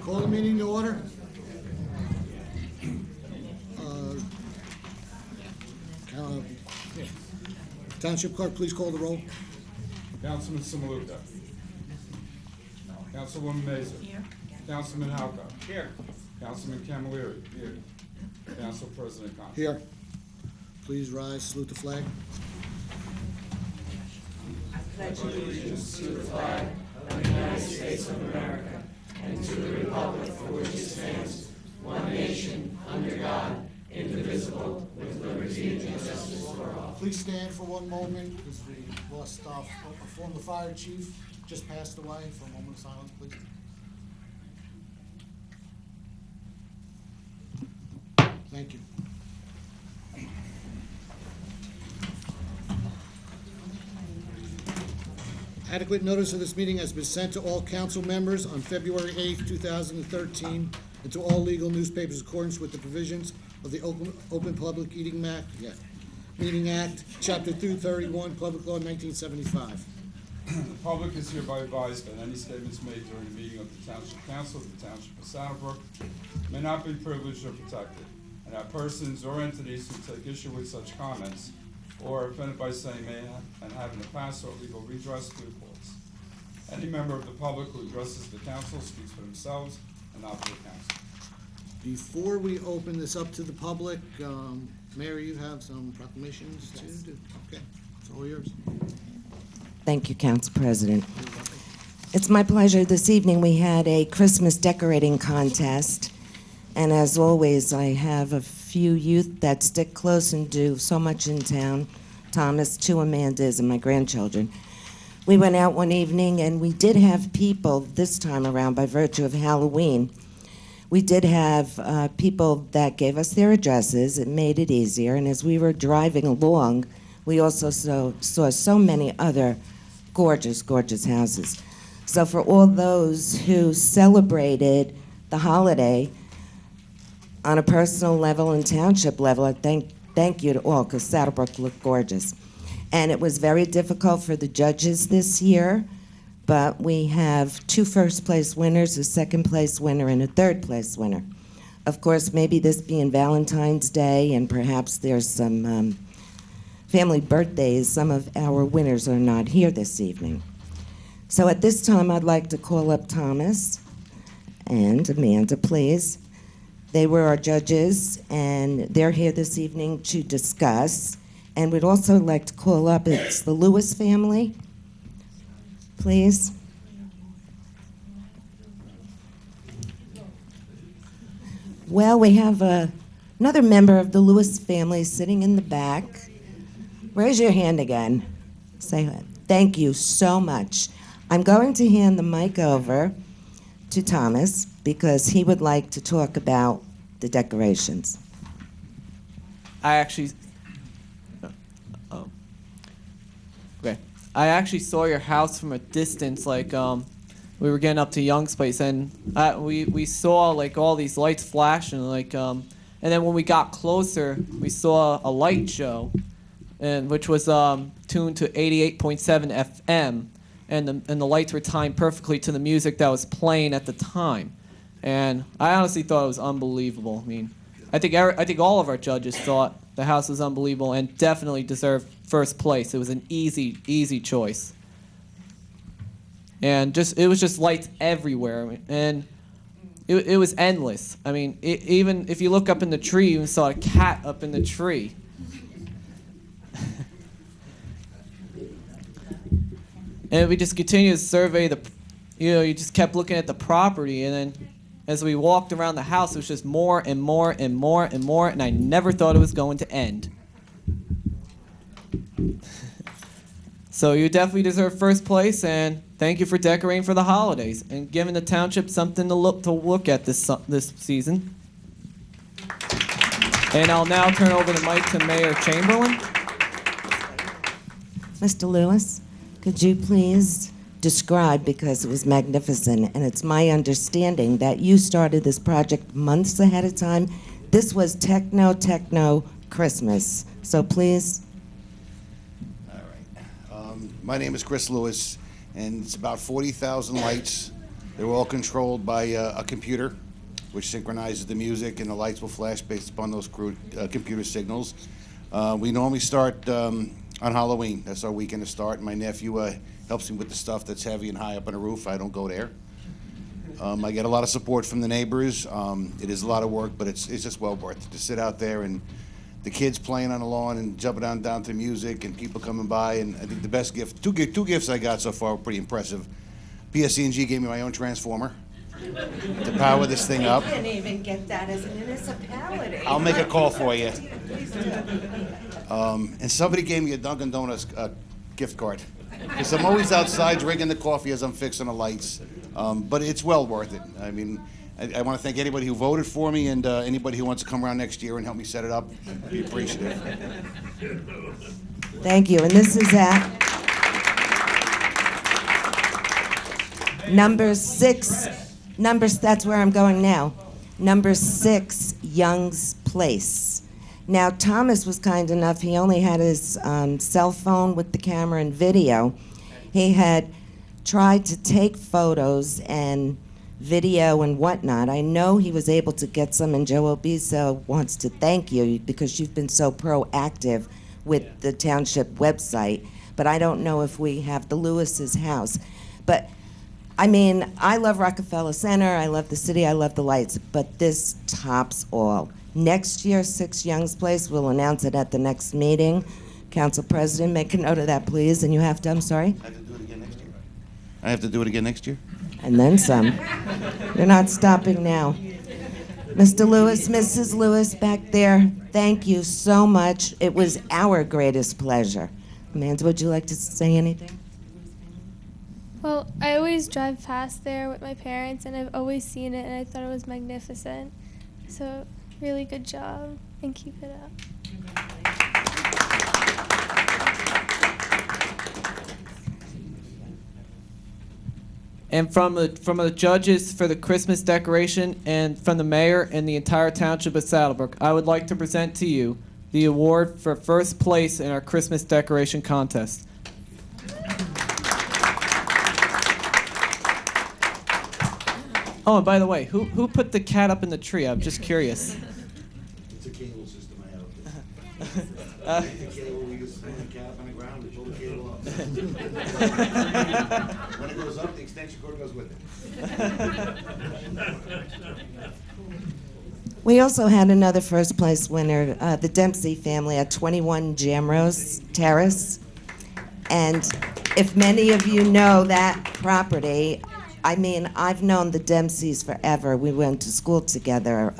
Call the meeting to order. Township Clerk, please call the roll. Councilman Samaluka. Councilwoman Mazer. Here. Councilman Halka. Here. Councilman Camilleri. Here. Council President Constance. Here. Please rise, salute the flag. Please stand for one moment, because we lost our former fire chief, just passed away. For a moment of silence, please. Thank you. Adequate notice of this meeting has been sent to all council members on February 8th, 2013, and to all legal newspapers in accordance with the provisions of the Open Public Meeting Act, Chapter 231, Public Law 1975. The public is hereby advised that any statements made during the meeting of the Township Council of the Township of Saddlebrook may not be privileged or protected, and that persons or entities who take issue with such comments or are offended by saying may and have in the past sought legal redress to the courts. Any member of the public who addresses the council speaks for themselves and not for the council. Before we open this up to the public, Mayor, you have some proclamations to do? Okay, it's all yours. Thank you, Council President. It's my pleasure. This evening we had a Christmas decorating contest, and as always, I have a few youth that stick close and do so much in town. Thomas, two Amandas, and my grandchildren. We went out one evening, and we did have people this time around by virtue of Halloween. We did have people that gave us their addresses. It made it easier, and as we were driving along, we also saw so many other gorgeous, gorgeous houses. So for all those who celebrated the holiday on a personal level and township level, I thank you to all, because Saddlebrook looked gorgeous. And it was very difficult for the judges this year, but we have 2 first-place winners, a second-place winner, and a third-place winner. Of course, maybe this being Valentine's Day, and perhaps there's some family birthdays, some of our winners are not here this evening. So at this time, I'd like to call up Thomas and Amanda, please. They were our judges, and they're here this evening to discuss. And we'd also like to call up, it's the Lewis family, please. Well, we have another member of the Lewis family sitting in the back. Raise your hand again. Say thank you so much. I'm going to hand the mic over to Thomas because he would like to talk about the decorations. I actually saw your house from a distance, like we were getting up to Young's place, and we saw like all these lights flashing, like and then when we got closer, we saw a light show, and which was tuned to 88.7 FM, and the lights were timed perfectly to the music that was playing at the time, and I honestly thought it was unbelievable. I mean, I think all of our judges thought the house was unbelievable and definitely deserved first place. It was an easy choice. And it was just lights everywhere, and it was endless. I mean, even if you look up in the tree, you saw a cat up in the tree. And we just continued to survey you just kept looking at the property, and then as we walked around the house, it was just more and more and more and more, and I never thought it was going to end. So you definitely deserve first place, and thank you for decorating for the holidays and giving the township something to look at this season. And I'll now turn over the mic to Mayor Chamberlain. Mr. Lewis, could you please describe, because it was magnificent, and it's my understanding that you started this project months ahead of time. This was techno Christmas. So please. All right. My name is Chris Lewis, and it's about 40,000 lights They're all controlled by a computer, which synchronizes the music, and the lights will flash based upon those computer signals. We normally start on Halloween. That's our weekend to start. My nephew helps me with the stuff that's heavy and high up on the roof. I don't go there. I get a lot of support from the neighbors. It is a lot of work, but it's just well worth it to sit out there and the kids playing on the lawn and jumping down to music and people coming by. And I think the best gift, two gifts I got so far were pretty impressive. PSC&G gave me my own transformer to power this thing up. You didn't even get that as a municipality. I'll make a call for you. And somebody gave me a Dunkin' Donuts gift card, because I'm always outside drinking the coffee as I'm fixing the lights. But it's well worth it. I mean, I want to thank anybody who voted for me, and anybody who wants to come around next year and help me set it up. Be appreciative. Thank you. And this is at number 6. That's where I'm going now. Number 6, Young's Place. Now, Thomas was kind enough. He only had his cell phone with the camera and video. He had tried to take photos and video and whatnot. I know he was able to get some, and Joe Obisa wants to thank you because you've been so proactive with the township website, but I don't know if we have the Lewis's house. But I mean, I love Rockefeller Center, I love the city, I love the lights, but this tops all. Next year, 6 Young's Place, we'll announce it at the next meeting. Council President, make a note of that, please, and you have to, I'm sorry? I have to do it again next year. I have to do it again next year? And then some. You're not stopping now. Mr. Lewis, Mrs. Lewis back there, thank you so much. It was our greatest pleasure. Amanda, would you like to say anything? Well, I always drive past there with my parents, and I've always seen it, and I thought it was magnificent. So, really good job, and keep it up. And from the judges for the Christmas decoration, and from the mayor and the entire township of Saddlebrook, I would like to present to you the award for first place in our Christmas decoration contest. Oh, and by the way, who put the cat up in the tree? I'm just curious. It's a cable system I have. The cable, we just put the cat up on the ground, we pull the cable up. When it goes up, the extension cord goes with it. We also had another first place winner, the Dempsey family at 21 Jamrose Terrace. And if many of you know that property, I mean, I've known the Dempseys forever. We went to school together,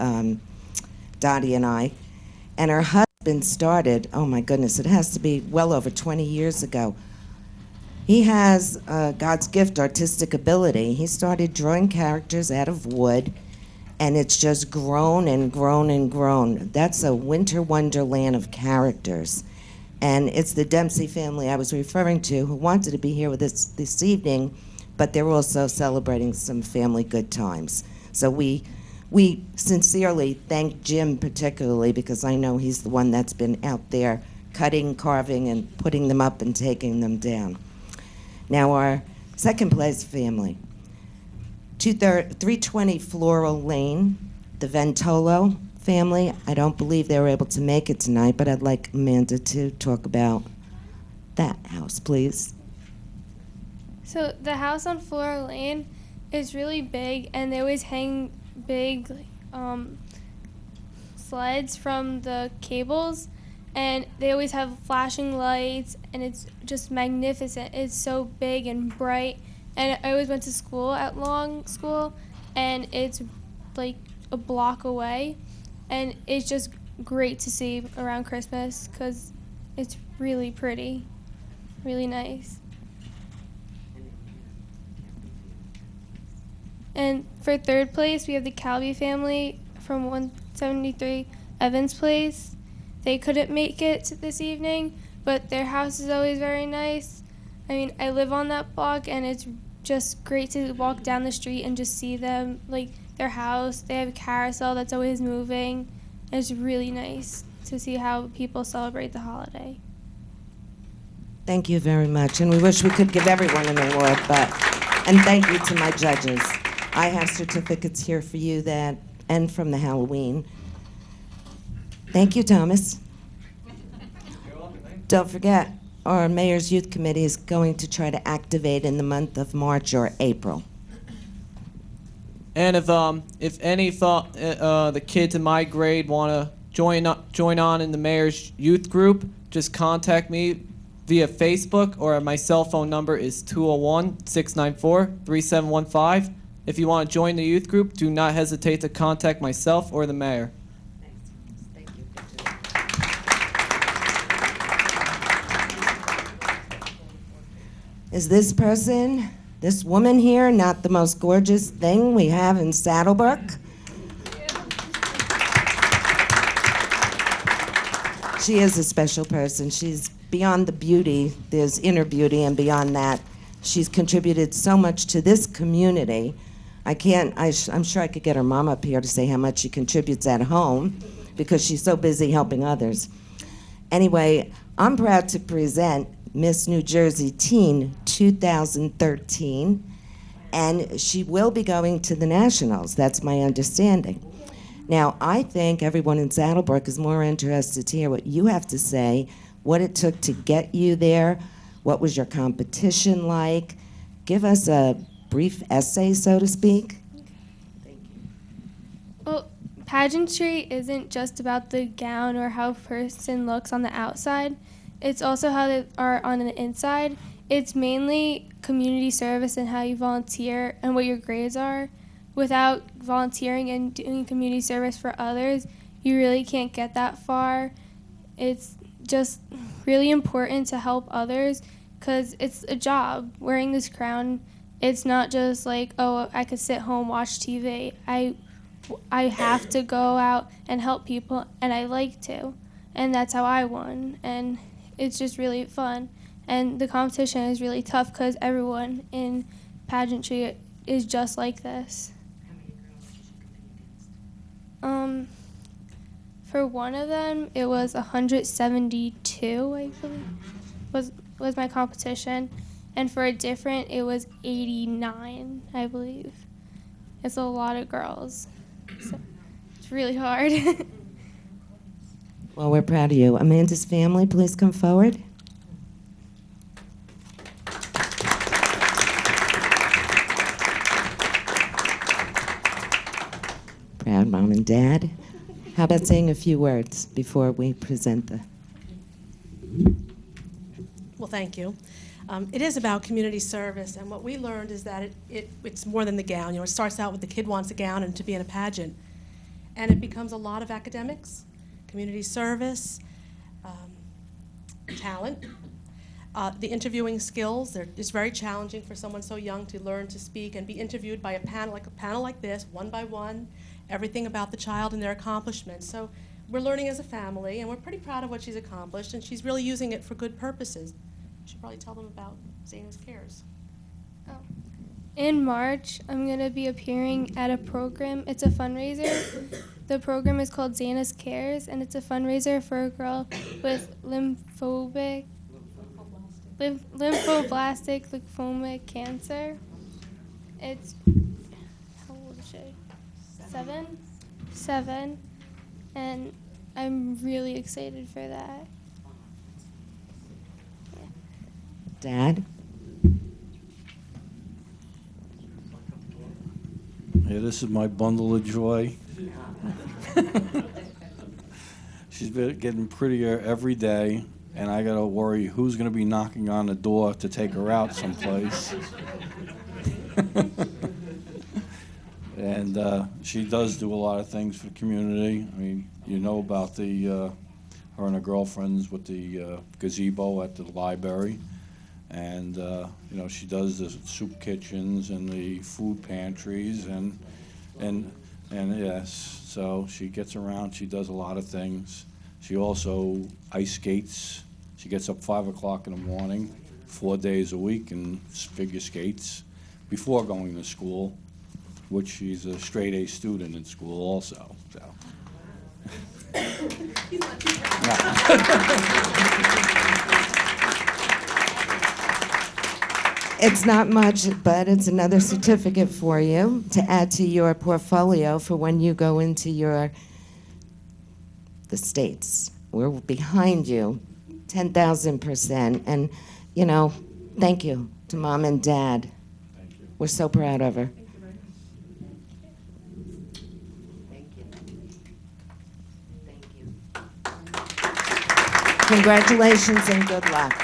Dottie and I. And her husband started, oh my goodness, it has to be well over 20 years ago. He has God's gift, artistic ability. He started drawing characters out of wood, and it's just grown and grown and grown. That's a winter wonderland of characters. And it's the Dempsey family I was referring to who wanted to be here with us this evening, but they're also celebrating some family good times. So we sincerely thank Jim particularly, because I know he's the one that's been out there cutting, carving, and putting them up and taking them down. Now our second place family, 320 Floral Lane, the Ventolo family. I don't believe they were able to make it tonight, but I'd like Amanda to talk about that house, please. So the house on Floral Lane is really big, and they always hang big sleds from the cables, and they always have flashing lights, and it's just magnificent. It's so big and bright, and I always went to school at Long School, and it's like a block away, and it's just great to see around Christmas because it's really pretty, really nice. And for third place, we have the Calby family from 173 Evans Place. They couldn't make it this evening, but their house is always very nice. I mean, I live on that block, and it's just great to walk down the street and just see them, like their house. They have a carousel that's always moving. It's really nice to see how people celebrate the holiday. Thank you very much, and we wish we could give everyone an award, and thank you to my judges. I have certificates here for you that, and from the Halloween. Thank you, Thomas. Don't forget, our Mayor's Youth Committee is going to try to activate in the month of March or April. And if any thought the kids in my grade want to join on in the mayor's youth group, just contact me via Facebook, or my cell phone number is 201-694-3715. If you want to join the youth group, do not hesitate to contact myself or the mayor. Thank you. Is this person, this woman here, not the most gorgeous thing we have in Saddlebrook? She is a special person. She's beyond the beauty. There's inner beauty, and beyond that, she's contributed so much to this community. I'm sure I could get her mom up here to say how much she contributes at home, because she's so busy helping others. Anyway, I'm proud to present Miss New Jersey Teen 2013, and she will be going to the Nationals. That's my understanding. Now, I think everyone in Saddlebrook is more interested to hear what you have to say, what it took to get you there, what was your competition like. Give us a brief essay, so to speak. Thank you. Well, pageantry isn't just about the gown or how a person looks on the outside. It's also how they are on the inside. It's mainly community service and how you volunteer and what your grades are. Without volunteering and doing community service for others, you really can't get that far. It's just really important to help others, because it's a job. Wearing this crown, it's not just like, oh, I could sit home, watch TV. I have to go out and help people, and I like to. And that's how I won. And it's just really fun. And the competition is really tough, because everyone in pageantry is just like this. For one of them, it was 172, I believe, was my competition. And for a different, it was 89, I believe. It's a lot of girls. So it's really hard. Well, we're proud of you. Amanda's family, please come forward. Proud mom and dad. How about saying a few words before we present the... Well, thank you. It is about community service, and what we learned is that it's more than the gown. You know, it starts out with the kid wants a gown and to be in a pageant, and it becomes a lot of academics, community service, talent, the interviewing skills. It's very challenging for someone so young to learn to speak and be interviewed by a panel like this, one by one, everything about the child and their accomplishments. So we're learning as a family, and we're pretty proud of what she's accomplished, and she's really using it for good purposes. You should probably tell them about Zana's Cares. Oh. In March, I'm going to be appearing at a program. It's a fundraiser. The program is called Zana's Cares, and it's a fundraiser for a girl with lymphoblastic lymphoma cancer. It's, how old is she? 7. And I'm really excited for that. Dad? Yeah, this is my bundle of joy. She's been getting prettier every day, and I gotta worry who's gonna be knocking on the door to take her out someplace. And she does do a lot of things for the community. I mean, you know about the her and her girlfriends with the gazebo at the library. And, you know, she does the soup kitchens and the food pantries and yes, so she gets around, she does a lot of things. She also ice skates. She gets up 5 o'clock in the morning, 4 days a week, and figure skates before going to school, which she's a straight A student in school also, so. It's not much, but it's another certificate for you to add to your portfolio for when you go into the States. We're behind you, 10,000%. And, you know, thank you to Mom and Dad. Thank you. We're so proud of her. Thank you. Thank you. Congratulations and good luck.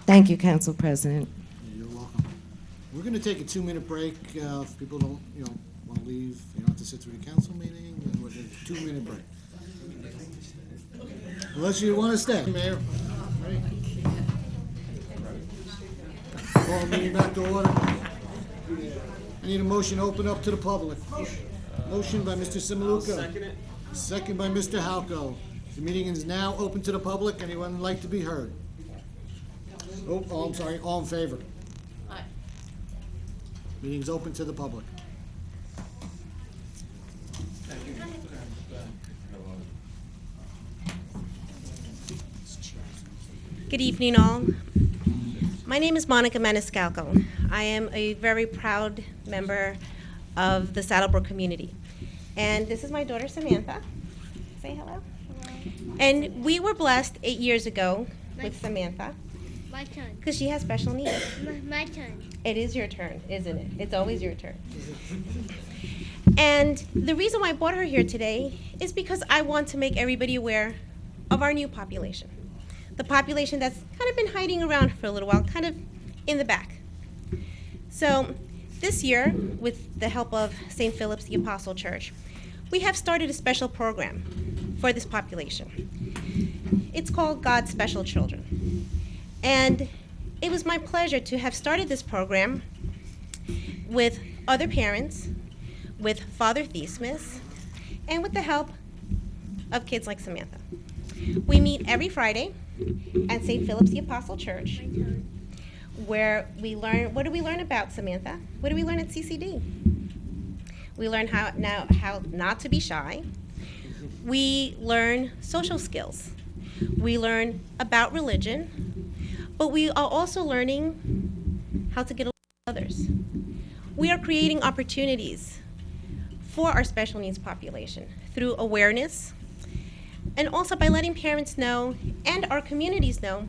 Thank you, Council President. You're welcome. We're going to take a 2-minute break. If people don't, want to leave, you don't have to sit through the council meeting. We're going to 2-minute break. Unless you want to stay, Mayor. Ready? Call meeting back to order. I need a motion to open up to the public. Motion by Mr. Simaluka. Second by Mr. Halco. The meeting is now open to the public. Anyone like to be heard? Oh, I'm sorry. All in favor? Aye. Meeting's open to the public. Good evening, all. My name is Monica Maniscalco. I am a very proud member of the Saddlebrook community. And this is my daughter, Samantha. Say hello. Hello. And we were blessed 8 years ago with Samantha. My turn. Because she has special needs. My turn. It is your turn, isn't it? It's always your turn. And the reason why I brought her here today is because I want to make everybody aware of our new population. The population that's kind of been hiding around for a little while, kind of in the back. So this year, with the help of St. Philip's the Apostle Church, we have started a special program for this population. It's called God's Special Children. And it was my pleasure to have started this program with other parents, with Father Theismus, and with the help of kids like Samantha. We meet every Friday at St. Philip's the Apostle Church, where we learn, what do we learn about, Samantha? What do we learn at CCD? We learn how not to be shy. We learn social skills. We learn about religion, but we are also learning how to get along with others. We are creating opportunities for our special needs population through awareness, and also by letting parents know and our communities know,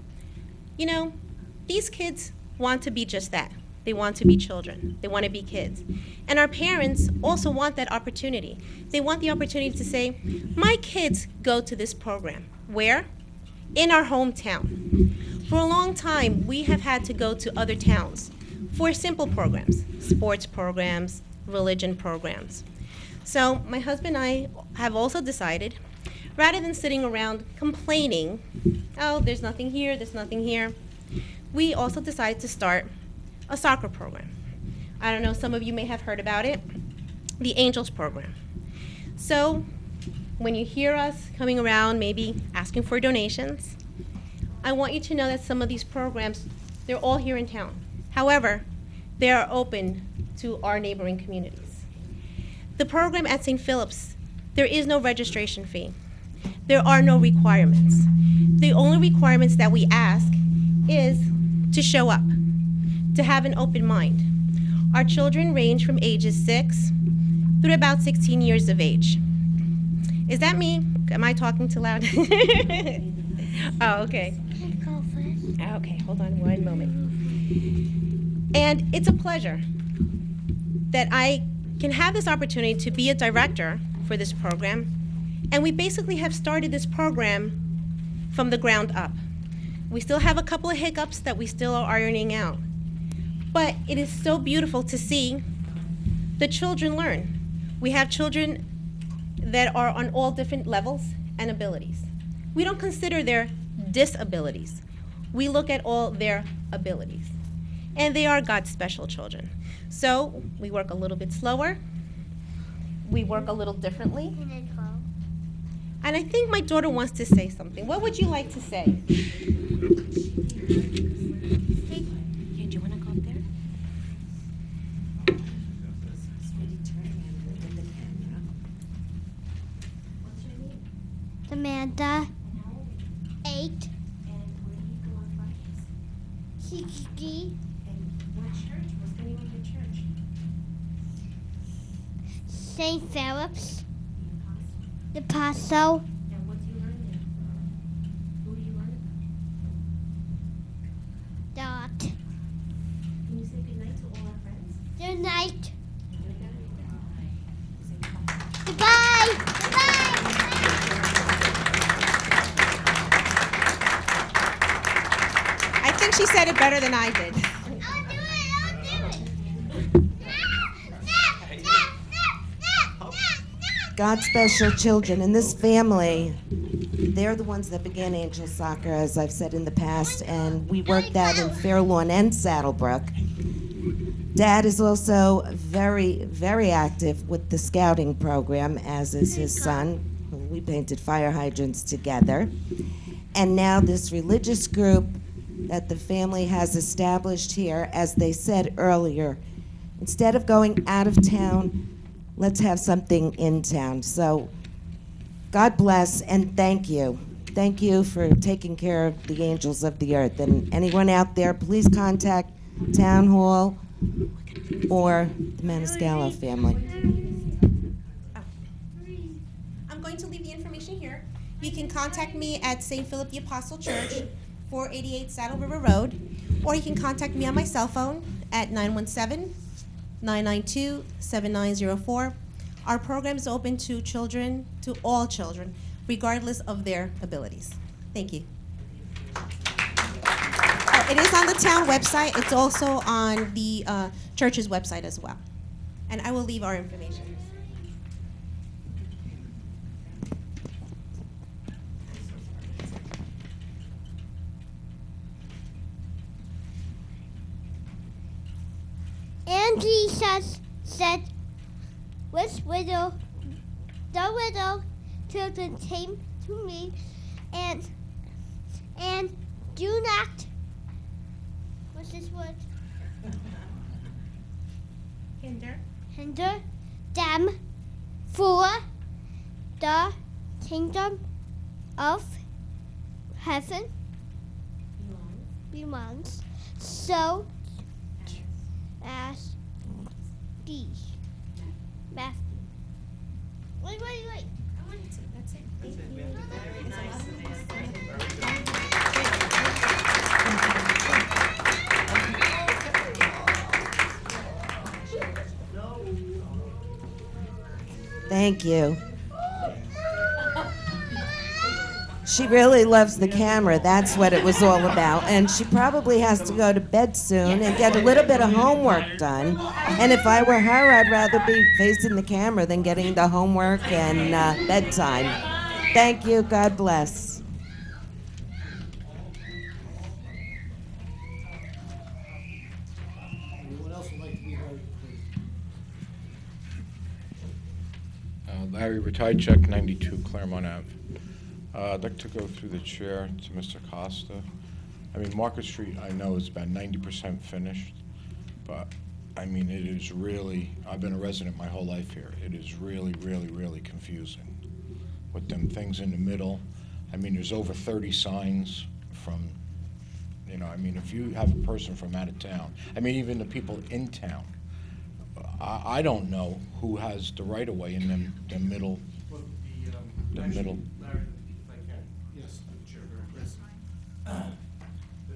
these kids want to be just that. They want to be children. They want to be kids. And our parents also want that opportunity. They want the opportunity to say, my kids go to this program. Where? In our hometown. For a long time, we have had to go to other towns for simple programs, sports programs, religion programs. So my husband and I have also decided, rather than sitting around complaining, oh, there's nothing here, there's nothing here, we also decided to start a soccer program. I don't know, some of you may have heard about it, the Angels program. So when you hear us coming around, maybe asking for donations, I want you to know that some of these programs, they're all here in town. However, they are open to our neighboring communities. The program at St. Philip's, there is no registration fee. There are no requirements. The only requirements that we ask is to show up, to have an open mind. Our children range from ages 6 through about 16 years of age. Is that me? Am I talking too loud? Oh, okay. Go first. Okay, hold on one moment. And it's a pleasure that I can have this opportunity to be a director for this program. And we basically have started this program from the ground up. We still have a couple of hiccups that we still are ironing out. But it is so beautiful to see the children learn. We have children that are on all different levels and abilities. We don't consider their disabilities. We look at all their abilities. And they are God's special children. So we work a little bit slower. We work a little differently. And then 12. And I think my daughter wants to say something. What would you like to say? Here, do you want to go up there? Samantha. 8. She St. Philip's, the Paso, And what do you learn there? Who do you learn about? Dot. Can you say goodnight to all our friends? Good night. Goodbye. Goodbye. I think she said it better than I did. I'll do it. I'll do it. God's special children. And this family, they're the ones that began Angel Soccer, as I've said in the past, and we worked that in Fairlawn and Saddlebrook. Dad is also very, very active with the scouting program, as is his son. We painted fire hydrants together. And now this religious group that the family has established here, as they said earlier, instead of going out of town, let's have something in town. So God bless and thank you. Thank you for taking care of the angels of the earth. And anyone out there, please contact Town Hall or the Maniscalco family. I'm going to leave the information here. You can contact me at St. Philip the Apostle Church, 488 Saddle River Road, or you can contact me on my cell phone at 917-992-7904. Our program is open to children, to all children, regardless of their abilities. Thank you. It is on the town website. It's also on the church's website as well. And I will leave our information. And Jesus said, "Which widow, the widow children came to me, and do not." What's this word? Hinder them, for the kingdom of heaven belongs so as these. Matthew. Wait. I want to. That's it. Very nice. Thank you. She really loves the camera. That's what it was all about. And she probably has to go to bed soon and get a little bit of homework done. And if I were her, I'd rather be facing the camera than getting the homework and bedtime. Thank you. God bless. Anyone else would like to be heard, please? Larry, retired check 92 Claremont Ave. I'd like to go through the chair to Mr. Costa. I mean, Market Street, I know is about 90% finished, but I mean, it is really, I've been a resident my whole life here. It is really, really, really confusing with them things in the middle. I mean, there's over 30 signs from, you know, I mean, if you have a person from out of town, I mean, even the people in town, I don't know who has the right of way in the middle. Well, The middle. Larry, if I can. Yes, Chair, very quick.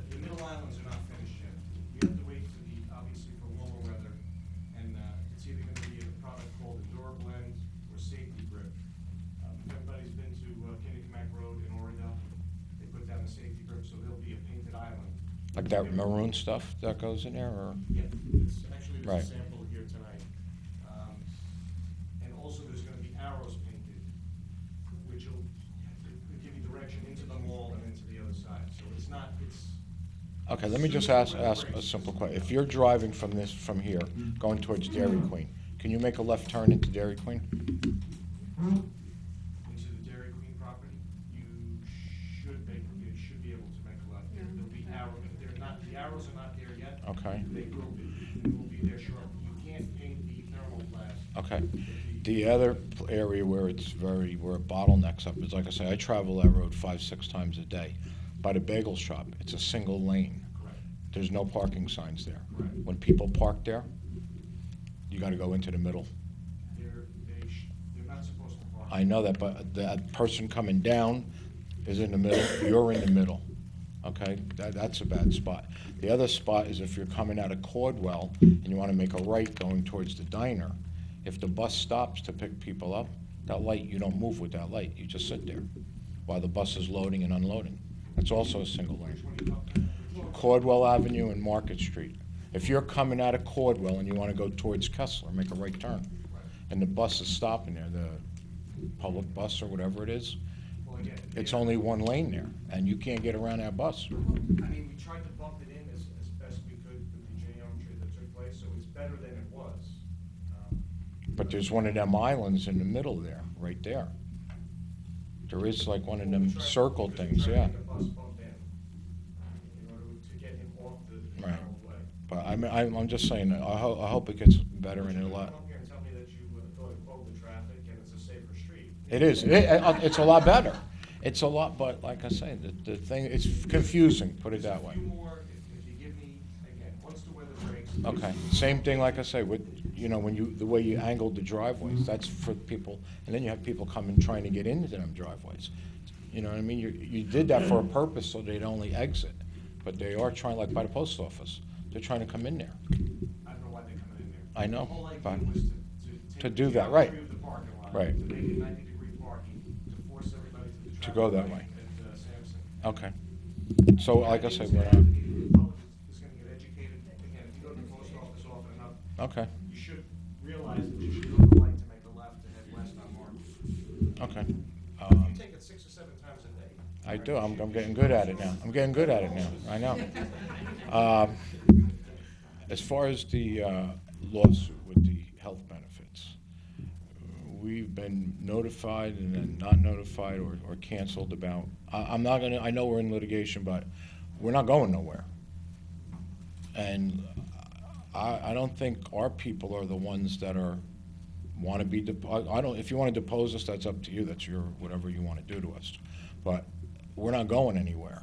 The middle islands are not finished yet. We have to wait for obviously for warmer weather, and it's either gonna be a product called Endura Blend or Safety Grip. If everybody's been to Kinnecamack Road in Oradell, they put down the Safety Grip, so there'll be a painted island. Like that maroon stuff that goes in there, or? Yeah, it's actually, Right. there's a sample here tonight. And also there's gonna be arrows painted, which will give you direction into the mall and into the other side. So it's not, it's. Okay, let me just ask a simple question. If you're driving from here, going towards Dairy Queen, can you make a left turn into Dairy Queen? Into the Dairy Queen property, you should be able to make a left. There'll be arrows, the arrows are not there yet. Okay. They will be there shortly. You can't paint the thermoplastic. Okay. The other area where it bottlenecks up is, like I say, I travel that road 5-6 times a day. By the bagel shop, it's a single lane. Correct. There's no parking signs there. Correct. When people park there, you gotta go into the middle. They I know that, but that person coming down is in the middle, you're in the middle, okay? That's a bad spot. The other spot is if you're coming out of Caldwell and you want to make a right going towards the diner, if the bus stops to pick people up, that light, you don't move with that light, you just sit there while the bus is loading and unloading. That's also a single lane. Caldwell Avenue and Market Street. If you're coming out of Caldwell and you want to go towards Kessler, make a right turn, and the bus is stopping there, the public bus or whatever it is, it's only one lane there, and you can't get around that bus. I mean, we tried to bump it in as best we could with the geometry that took place, so it's better than it was. But there's one of them islands in the middle there, right there. There is like one of them circle things, yeah. We tried to make a bus bump in order to get him off the Right. narrow way. But I'm just saying, I hope it gets better and a lot. Come here and tell me that you thought it quelled the traffic and it's a safer street. It is. It's a lot better. It's a lot, but like I say, the thing, it's confusing, put it that way. A few more, if you give me, again, once the weather breaks. Okay, same thing, like I say, with, when the way you angled the driveways, that's for people, and then you have people coming trying to get into them driveways. You know what I mean? You did that for a purpose, so they'd only exit, but they are trying, like by the post office, they're trying to come in there. I don't know why they're coming in there. I know, The whole idea but was to take do the that, right. geometry of the parking lot, Right. to make it 90-degree parking, to force everybody to the traffic To go that light way. at Sampson. Okay. So, like I said, The we're public is gonna get educated. Again, if you go to the post office often enough, okay, you should realize that you should go to the light to make a left and head west on Market. okay. You take it 6 or 7 times a day. I do, I'm getting good at it now. I'm getting good at it now, I know. As far as the lawsuit with the health benefits, we've been notified and then not notified or canceled about, I'm not gonna, I know we're in litigation, but we're not going nowhere. And I don't think our people are the ones that want to be, I don't, if you want to depose us, that's up to you, that's your, whatever you want to do to us. But we're not going anywhere.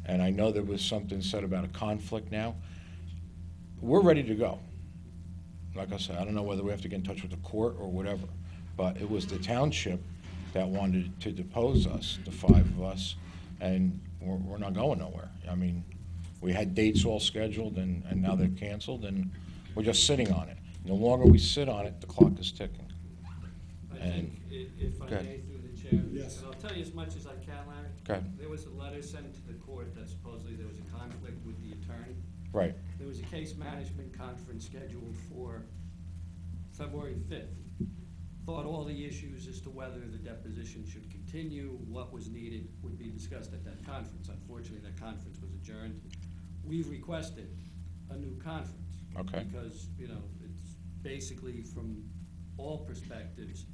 And I know there was something said about a conflict now. We're ready to go. Like I said, I don't know whether we have to get in touch with the court or whatever, but it was the township that wanted to depose us, the 5 of us, and we're not going nowhere. I mean, we had dates all scheduled, and now they're canceled, and we're just sitting on it. The longer we sit on it, the clock is ticking. I And- think, if I Go ahead. may, through the chair. Yes. And I'll tell you as much as I can, Larry. Go ahead. There was a letter sent to the court that supposedly there was a conflict with the attorney. Right, There was a case management conference scheduled for February 5th. Thought all the issues as to whether the deposition should continue, what was needed, would be discussed at that conference. Unfortunately, that conference was adjourned. We've requested a new conference. Okay. Because, it's basically from all perspectives,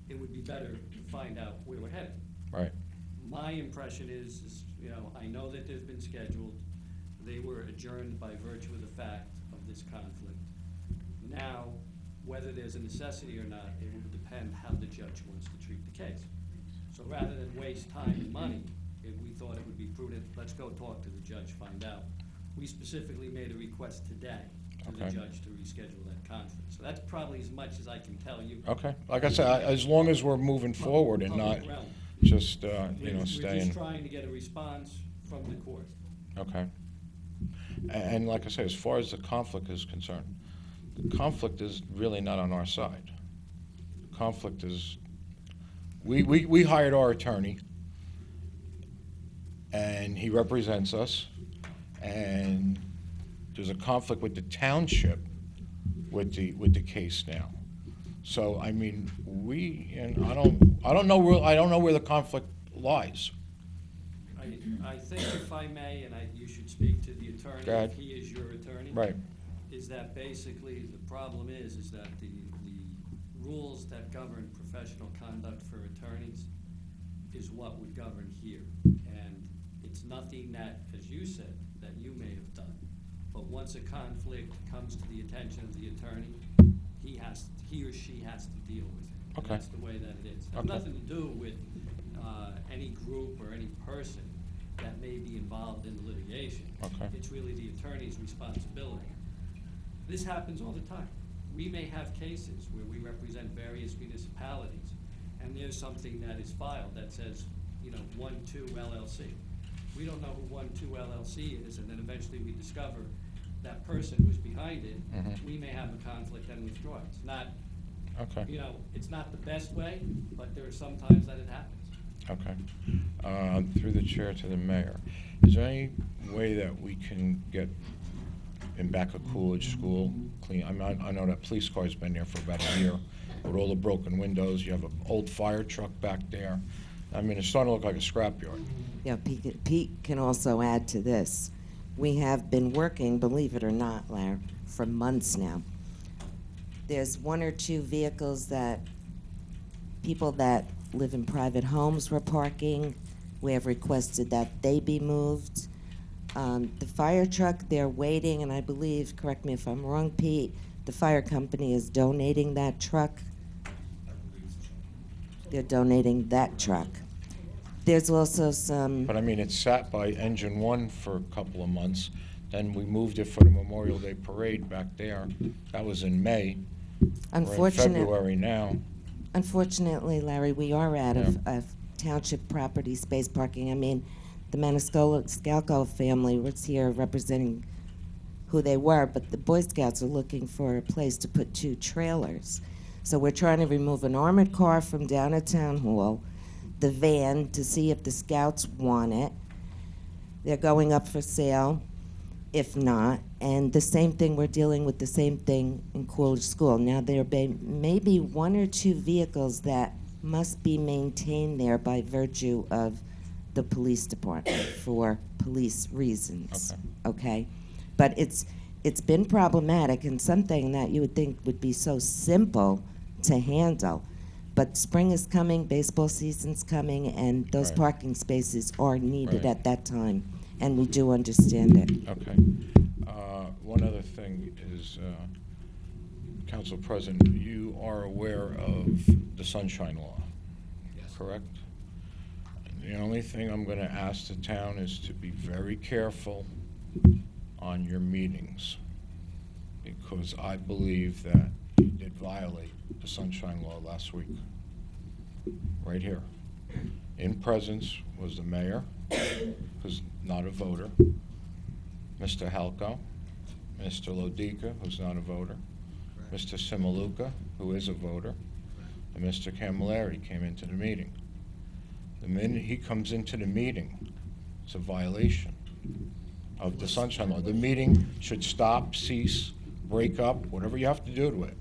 it would be better to find out where we're headed. right. My impression is, I know that they've been scheduled. They were adjourned by virtue of the fact of this conflict. Now, whether there's a necessity or not, it will depend how the judge wants to treat the case. So rather than waste time and money, if we thought it would be prudent, let's go talk to the judge, find out. We specifically made a request today to the Okay. judge to reschedule that conference. So that's probably as much as I can tell you. Okay, like I said, as long as we're moving forward and not Public realm. just, We're staying. just trying to get a response from the court. Okay. And like I say, as far as the conflict is concerned, the conflict is really not on our side. The conflict is, we hired our attorney, and he represents us, and there's a conflict with the township with the case now. So, I mean, and I don't know where the conflict lies. I think if I may, and you should speak to the attorney, Go ahead. if he is your attorney. Right. Is that basically, the problem is that the rules that govern professional conduct for attorneys is what would govern here. And it's nothing that, as you said, that you may have done. But once a conflict comes to the attention of the attorney, he or she has to deal with it. And Okay. that's the way that it is. It has Okay. nothing to do with any group or any person that may be involved in the litigation. Okay. It's really the attorney's responsibility. This happens all the time. We may have cases where we represent various municipalities, and there's something that is filed that says, 1-2 LLC. We don't know who 1-2 LLC is, and then eventually we discover that person who's behind it, we may have a conflict and withdraw. It's not, Okay. It's not the best way, but there are some times that it happens. Okay. Through the chair to the mayor, is there any way that we can get in back of Coolidge School clean? I know that police car's been there for about a year with all the broken windows. You have an old fire truck back there. I mean, it's starting to look like a scrapyard. Yeah, Pete can also add to this. We have been working, believe it or not, Larry, for months now. There's 1 or 2 vehicles that people that live in private homes were parking. We have requested that they be moved. The fire truck, they're waiting, and I believe, correct me if I'm wrong, Pete, the fire company is donating that truck. They're donating that truck. There's also some... But I mean, it sat by Engine 1 for a couple of months. Then we moved it for the Memorial Day Parade back there. That was in May. We're in February now. Unfortunately, Larry, we are out of township property space parking. I mean, the Maniscalco family was here representing who they were, but the Boy Scouts are looking for a place to put 2 trailers. So we're trying to remove an armored car from down at Town Hall, the van, to see if the Scouts want it. They're going up for sale, if not. And the same thing, we're dealing with the same thing in Coolidge School. Now, there may be 1 or 2 vehicles that must be maintained there by virtue of the police department for police reasons. Okay? But it's been problematic, and something that you would think would be so simple to handle. But spring is coming, baseball season's coming, and those parking spaces are needed at that time, and we do understand it. Okay. One other thing is, Council President, you are aware of the Sunshine Law, correct? The only thing I'm going to ask the town is to be very careful on your meetings, because I believe that you did violate the Sunshine Law last week, right here. In presence was the mayor, who's not a voter, Mr. Halko, Mr. Lodica, who's not a voter, Mr. Simaluka, who is a voter, and Mr. Camilleri came into the meeting. The minute he comes into the meeting, it's a violation of the Sunshine Law. The meeting should stop, cease, break up, whatever you have to do to it.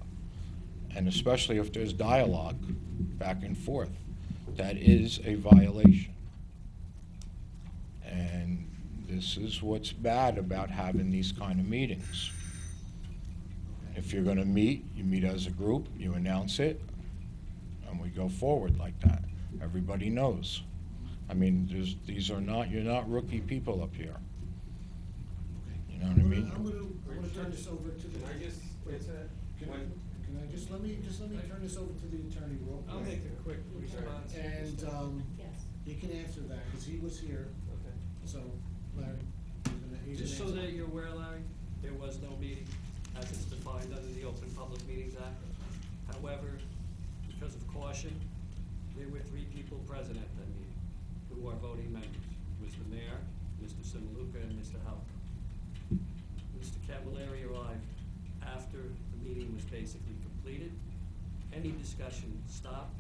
And especially if there's dialogue back and forth. That is a violation. And this is what's bad about having these kind of meetings. If you're going to meet, you meet as a group, you announce it, and we go forward like that. Everybody knows. I mean, you're not rookie people up here. You know what I mean? I'm gonna turn this over to the. Let me turn this over to the attorney real quick. I'll make a quick response. And, he can answer that, because he was here. Okay. So, Larry, he's Just so gonna that answer. you're aware, Larry, there was no meeting as it's defined under the Open Public Meetings Act. However, because of caution, there were 3 people present at that meeting who are voting members. It was the mayor, Mr. Simaluka, and Mr. Halka. Mr. Cavallari arrived after the meeting was basically completed. Any discussion stopped,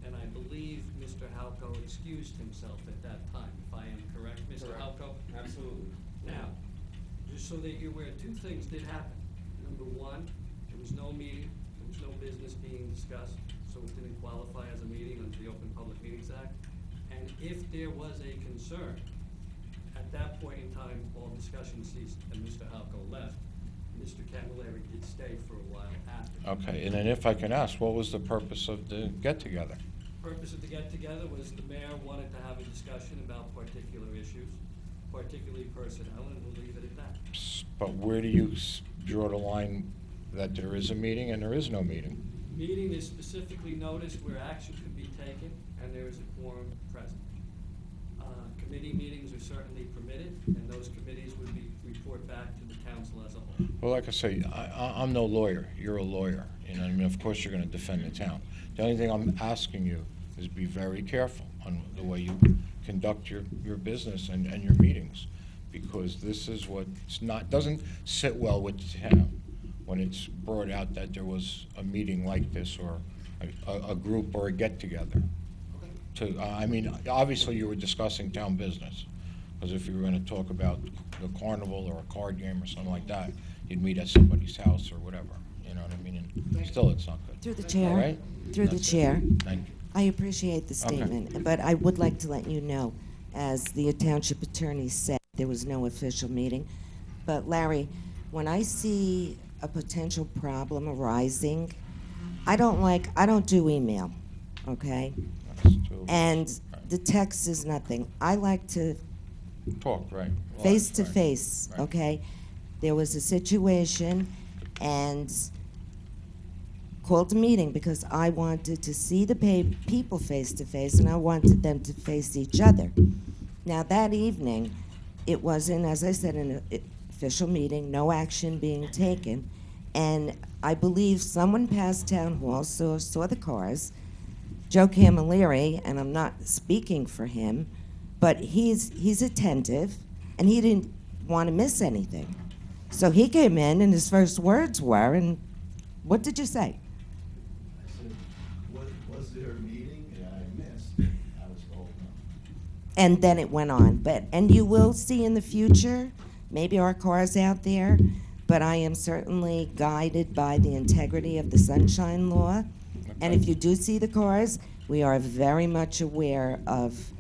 and I believe Mr. Halko excused himself at that time, if I am correct, Mr. Halko? Absolutely. Now, just so that you're aware, 2 things did happen. Number 1, there was no meeting, there was no business being discussed, so it didn't qualify as a meeting under the Open Public Meetings Act. And if there was a concern, at that point in time, all discussion ceased and Mr. Halko left. Mr. Camilleri did stay for a while after. Okay, and then if I can ask, what was the purpose of the get-together? Purpose of the get-together was the mayor wanted to have a discussion about particular issues, particularly personnel, and we'll leave it at that. But where do you draw the line that there is a meeting and there is no meeting? Meeting is specifically noticed where action could be taken, and there is a quorum present. Committee meetings are certainly permitted, and those committees would report back to the council as a whole. Well, like I say, I'm no lawyer. You're a lawyer. You know what I mean? Of course you're going to defend the town. The only thing I'm asking you is be very careful on the way you conduct your business and your meetings, because this is what's not, doesn't sit well with the town when it's brought out that there was a meeting like this, or a group or a get-together. I mean, obviously you were discussing town business, because if you were gonna talk about the carnival or a card game or something like that, you'd meet at somebody's house or whatever, you know what I mean? And still, it's not good. Through the chair. All right? Through the That's it. chair. Thank you. I appreciate the Okay. statement, but I would like to let you know, as the township attorney said, there was no official meeting. But Larry, when I see a potential problem arising, I don't do email, okay? And the text is nothing. I like to Talk, right. Live, face to right, face, right. okay? There was a situation and called a meeting because I wanted to see the people face to face, and I wanted them to face each other. Now that evening, it wasn't, as I said, an official meeting, no action being taken, and I believe someone passed town hall, saw the cars. Joe Camilleri, and I'm not speaking for him, but he's attentive, and he didn't want to miss anything. So he came in, and his first words were, and what did you say? I said, was there a meeting? And I missed. I was told no. And then it went on. And you will see in the future, maybe our cars out there, but I am certainly guided by the integrity of the Sunshine Law. And if you do see the cars, we are very much aware of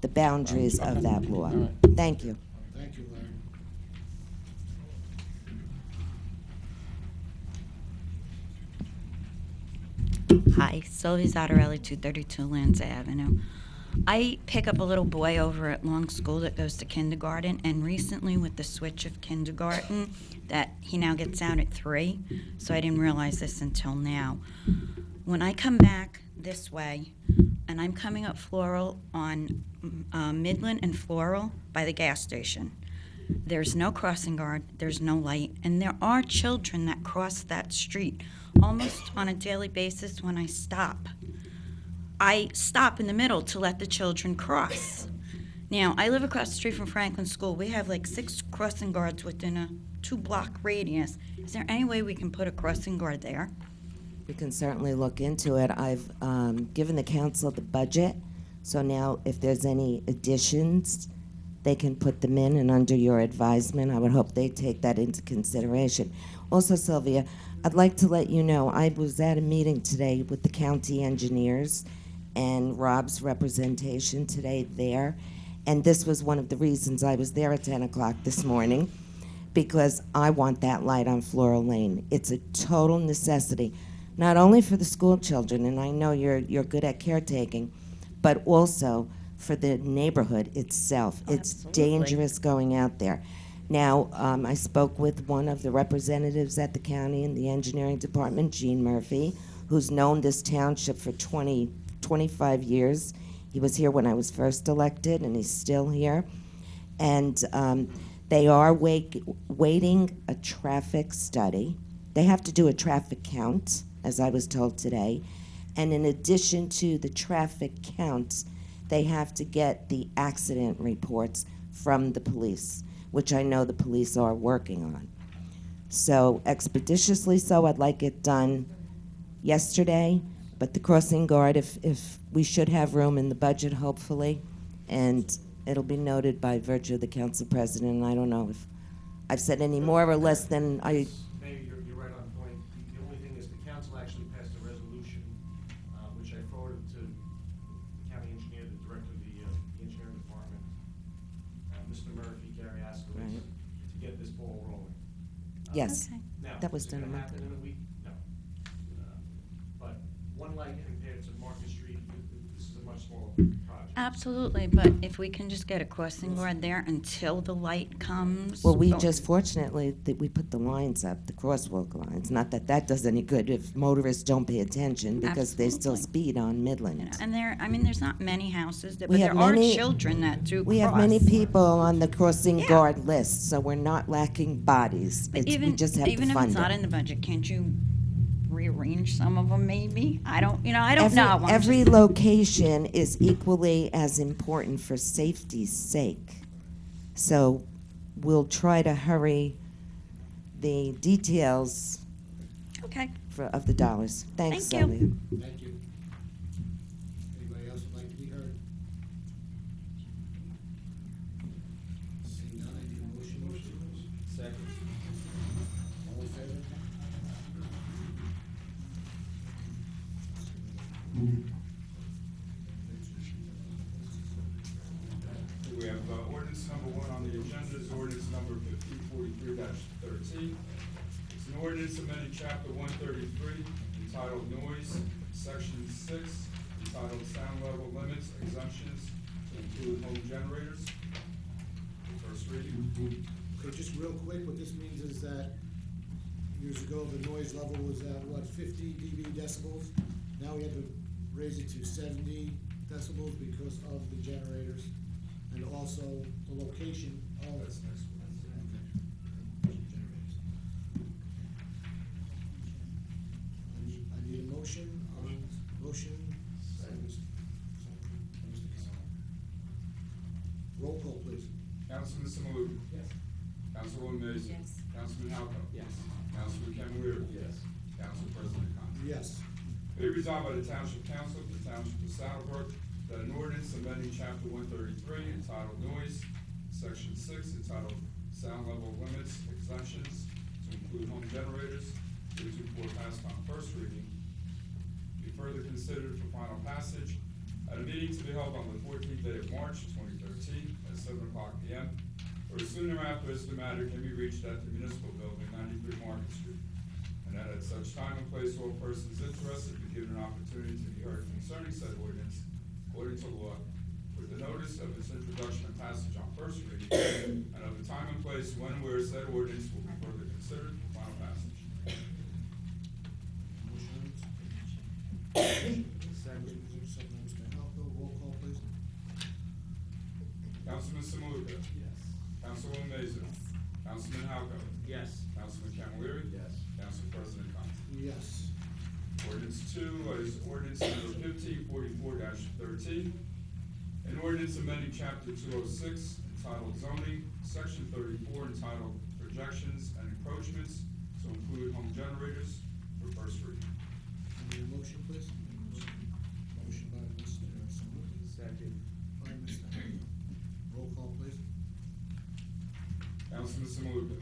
the boundaries of that law. Thank you. Thank you, Larry. Hi, Sylvia Zottarelli, 232 Lands Avenue. I pick up a little boy over at Long School that goes to kindergarten, and recently with the switch of kindergarten, that he now gets out at 3, so I didn't realize this until now. When I come back this way, and I'm coming up Floral on Midland and Floral by the gas station, there's no crossing guard, there's no light, and there are children that cross that street almost on a daily basis when I stop. I stop in the middle to let the children cross. Now, I live across the street from Franklin School. We have like 6 crossing guards within a 2-block radius. Is there any way we can put a crossing guard there? We can certainly look into it. I've given the council the budget, so now if there's any additions, they can put them in, and under your advisement, I would hope they take that into consideration. Also, Sylvia, I'd like to let you know, I was at a meeting today with the county engineers and Rob's representation today there, and this was one of the reasons I was there at 10 o'clock this morning, because I want that light on Floral Lane. It's a total necessity, not only for the school children, and I know you're good at caretaking, but also for the neighborhood itself. It's dangerous going out there. Now, I spoke with one of the representatives at the county in the engineering department, Gene Murphy, who's known this township for 25 years. He was here when I was first elected, and he's still here. And they are waiting a traffic study. They have to do a traffic count, as I was told today. And in addition to the traffic counts, they have to get the accident reports from the police, which I know the police are working on. So expeditiously so, I'd like it done yesterday, but the crossing guard, if we should have room in the budget, hopefully, and it'll be noted by virtue of the council president, and I don't know if I've said any more or less than I... Mayor, you're right on point. The only thing is the council actually passed a resolution, which I forwarded to the county engineer, the director of the engineering department, Mr. Murphy, Gary Askowitz, to get this ball rolling. Yes, Now, that was is it done a gonna month happen ago. in a week? No. But one light compared to Market Street, this is a much smaller project. Absolutely, but if we can just get a crossing guard there until the light comes. Well, we oh, just fortunately that we put the lines up, the crosswalk lines. Not that that does any good if motorists don't pay attention, because they still speed on Midland. And there, I mean, there's not many houses, but We there have are many- children that do We cross. have many people on the crossing guard list, so we're not lacking bodies. But We even just have to if fund it's not it. in the budget, can't you rearrange some of them maybe. I don't know. I'm Every just- location is equally as important for safety's sake. So we'll try to hurry the details Okay. of the dollars. Thanks, Thank you. Sylvia. Thank you. Anybody else would like to be heard? Seeing none, I need a motion. Second. All in favor? We have ordinance number 1 on the agenda is ordinance number 1543-13. It's an ordinance amending chapter 133 entitled Noise, section 6 entitled Sound Level Limits, Exemptions to include home generators. First reading. Okay, just real quick, what this means is that years ago, the noise level was at, 50 dB decibels? Now we had to raise it to 70 decibels because of the generators and also the location of. That's next one. Okay. Generators. I need a motion on, motion. Roll call, please. Councilman Samaluka. Yes. Councilwoman Mason. Yes. Councilman Halco. Yes. Councilman Camilleri. Yes. Council President Conti. Yes. Be resolved by the Township Council of the Township of Saddlebrook that an ordinance amending chapter 133 entitled Noise, section 6 entitled Sound Level Limits, Exemptions to include home generators, heretofore passed on first reading, be further considered for final passage at a meeting to be held on the 14th day of March 2013 at 7 o'clock p.m. or as soon thereafter as the matter can be reached at the municipal building, 93 Market Street. And that at such time and place, all persons interested be given an opportunity to be heard concerning said ordinance, according to law, with the notice of its introduction and passage on first reading, and of the time and place when and where said ordinance will be further considered for final passage. Second, Mr. Halco, roll call, please. Councilman Samaluka. Yes. Councilwoman Mason. Councilman Halco. Yes. Councilman Camilleri. Yes. Council President Conti. Yes. Ordinance 2 is ordinance number 1544-13. An ordinance amending chapter 206 entitled Zoning, section 34 entitled Projections and Encroachments to include home generators for first reading. Need a motion, please? Motion by Mr. Samaluka. Second. By Mr. Halco. Roll call, please. Councilman Samaluka.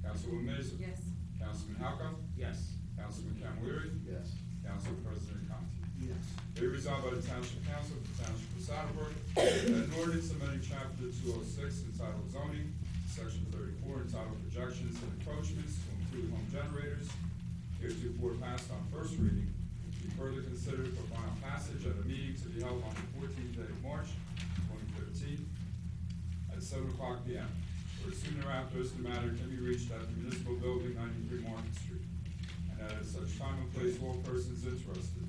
Councilwoman Mason. Yes. Councilman Halco. Yes. Councilman Camilleri. Yes. Council President Conti. Yes. Be resolved by the Township Council of the Township of Saddlebrook that an ordinance amending chapter 206 entitled Zoning, section 34 entitled Projections and Encroachments to include home generators, heretofore passed on first reading, be further considered for final passage at a meeting to be held on the 14th day of March 2013 at 7 o'clock p.m. or as soon thereafter as the matter can be reached at the municipal building, 93 Market Street. And that at such time and place, all persons interested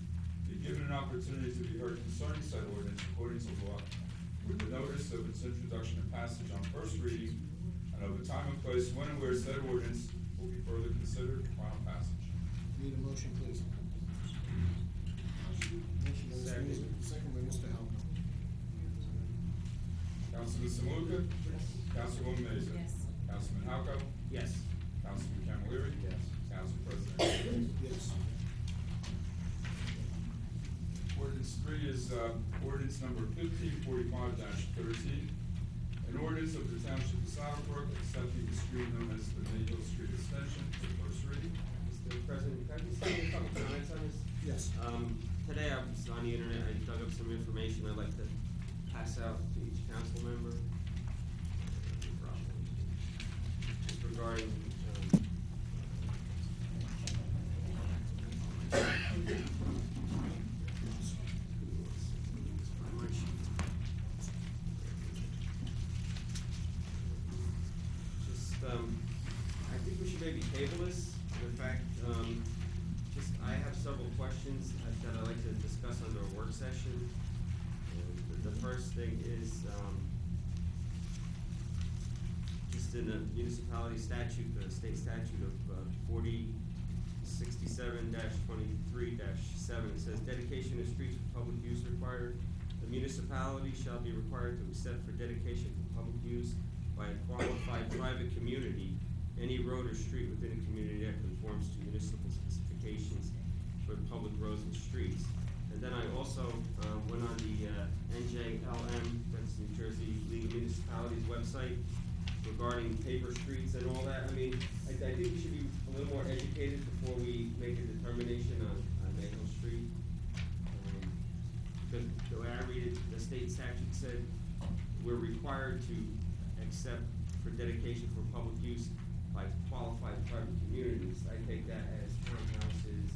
be given an opportunity to be heard concerning said ordinance according to law, with the notice of its introduction and passage on first reading, and of the time and place when and where said ordinance will be further considered for final passage. Need a motion, please. Motion by Mr. Second. Mason, second by Mr. Halco. Councilman Samaluka? Yes. Councilwoman Mason? Yes. Councilman Halco? Yes. Councilman Camilleri? Yes. Council President? Yes. Ordinance 3 is ordinance number 1545-13. An ordinance of the Township of Saddlebrook accepting the street known as the Mayhill Street Extension for first reading. Mr. President, can I just say a couple comments on this? Yes. Today I was on the internet, I dug up some information I'd like to pass out to each council member. Just regarding, I think we should maybe table this. In fact, I have several questions that I'd like to discuss under a work session. And the first thing is, just in the municipality statute, the state statute of 4067, 57, it says dedication of streets for public use required. The municipality shall be required to accept for dedication for public use by a qualified private community any road or street within a community that conforms to municipal specifications for public roads and streets. And then I also went on the NJLM, that's New Jersey League of Municipalities website, regarding paper streets and all that. I mean, I think we should be a little more educated before we make a determination on Maple Street. Because the way I read it, the state statute said we're required to accept for dedication for public use by qualified private communities. I take that as townhouses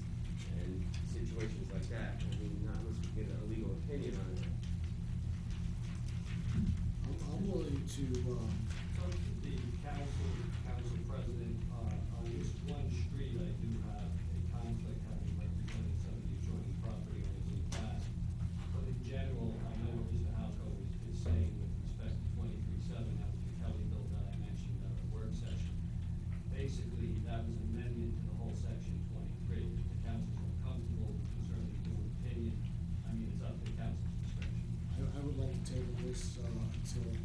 and situations like that. I mean, not unless we get a legal opinion on it. I'm willing to, The council president, on this one street, I do have a conflict, having represented some of the adjoining property owners in the past. But in general, I know what Mr. Halco is saying with respect to 23-7, that was the Kelly bill that I mentioned at our work session. Basically, that was an amendment to the whole section 23. If the council's uncomfortable, we can certainly do an opinion. I mean, it's up to the council's discretion. I would like to table this until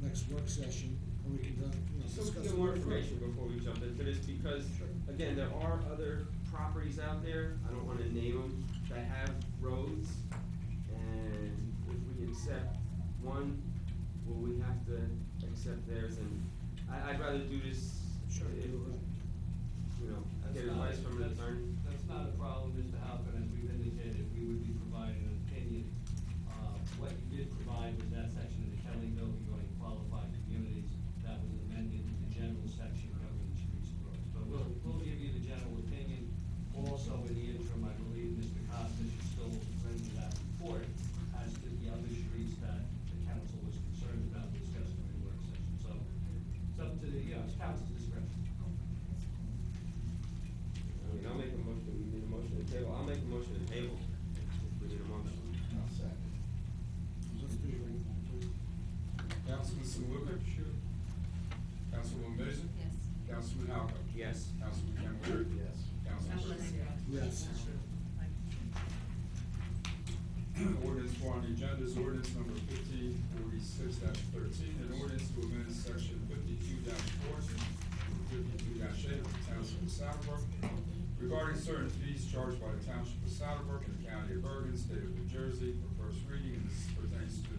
next work session, and we can, So we discuss. can get more information before we jump into this, because, again, there are other properties out there, I don't wanna name them, that have roads, and if we accept one, will we have to accept theirs, and I'd rather do this, Sure. if, you know, get advice from an attorney. That's not a problem, Mr. Halpin, as we've indicated, we would be providing an opinion. What you did provide was that section of the Kelly bill regarding qualified communities. That was an amendment to the general section governing streets and roads. But we'll give you the general opinion. Also, in the interim, I believe Mr. Costa should still render that report as to the other streets that the council was concerned about discussing in the work session. So it's up to the, it's council's discretion. I mean, I'll make a motion, we need a motion to table, I'll make a motion to table, if we need a motion. I'll second. Let's do it right now, please. Councilman Saluka? Sure. Councilwoman Mason? Yes. Councilman Halco? Yes. Councilman Campbell? Yes. Councilman Brennan? Yes. Ordinance for on the agenda is ordinance number 1546-13, an ordinance to amend section 52-4, 52-8 of the Township of Saddlebrook regarding certain fees charged by the Township of Saddlebrook and the County of Bergen, State of New Jersey, for first reading, and this pertains to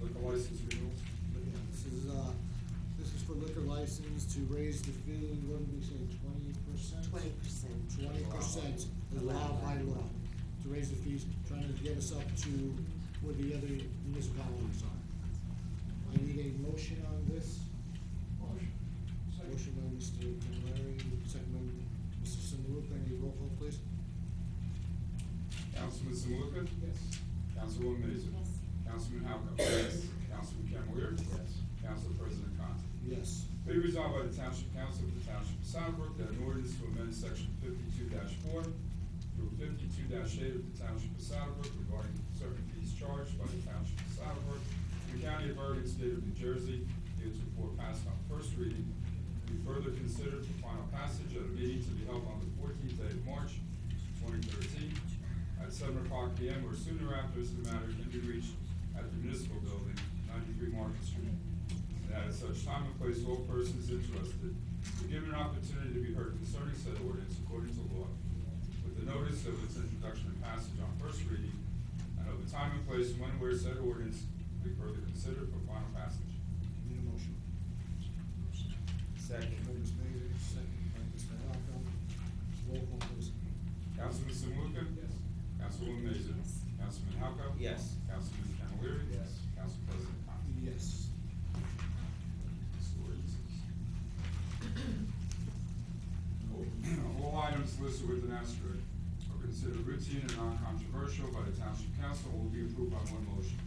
liquor license renewals. This is for liquor license to raise the fee, what did we say, 20%? 20%. 20% allowed by law, to raise the fees, trying to get us up to where the other municipalities are. I need a motion on this. Motion by Mr. Camilleri, second by Mr. Samaluka. I need a roll call, please. Councilman Saluka? Yes. Councilwoman Mason? Yes. Councilman Halco? Yes. Councilman Campbell? Yes. Council President Conti. Yes. Be resolved by the Township Council of the Township of Saddlebrook that an ordinance to amend section 52-4 through 52-8 of the Township of Saddlebrook regarding certain fees charged by the Township of Saddlebrook in the County of Bergen, State of New Jersey, heretofore passed on first reading, be further considered for final passage at a meeting to be held on the 14th day of March, 2013, at 7 o'clock p.m. or sooner after, as the matter can be reached at the municipal building, 93 Market Street. And at such time and place, all persons interested be given an opportunity to be heard concerning said ordinance according to law, with the notice of its introduction and passage on first reading, and of the time and place when and where said ordinance be further considered for final passage. Need a motion. Second. By Ms. Mason, second by Mr. Halco. Roll call, please. Councilman Samuka? Yes. Councilwoman Mason? Yes. Councilman Halco? Yes. Councilman Camilleri? Yes. Council President Conti. Yes. All items listed with an asterisk are considered routine and non-controversial by the Township Council and will be approved by one motion.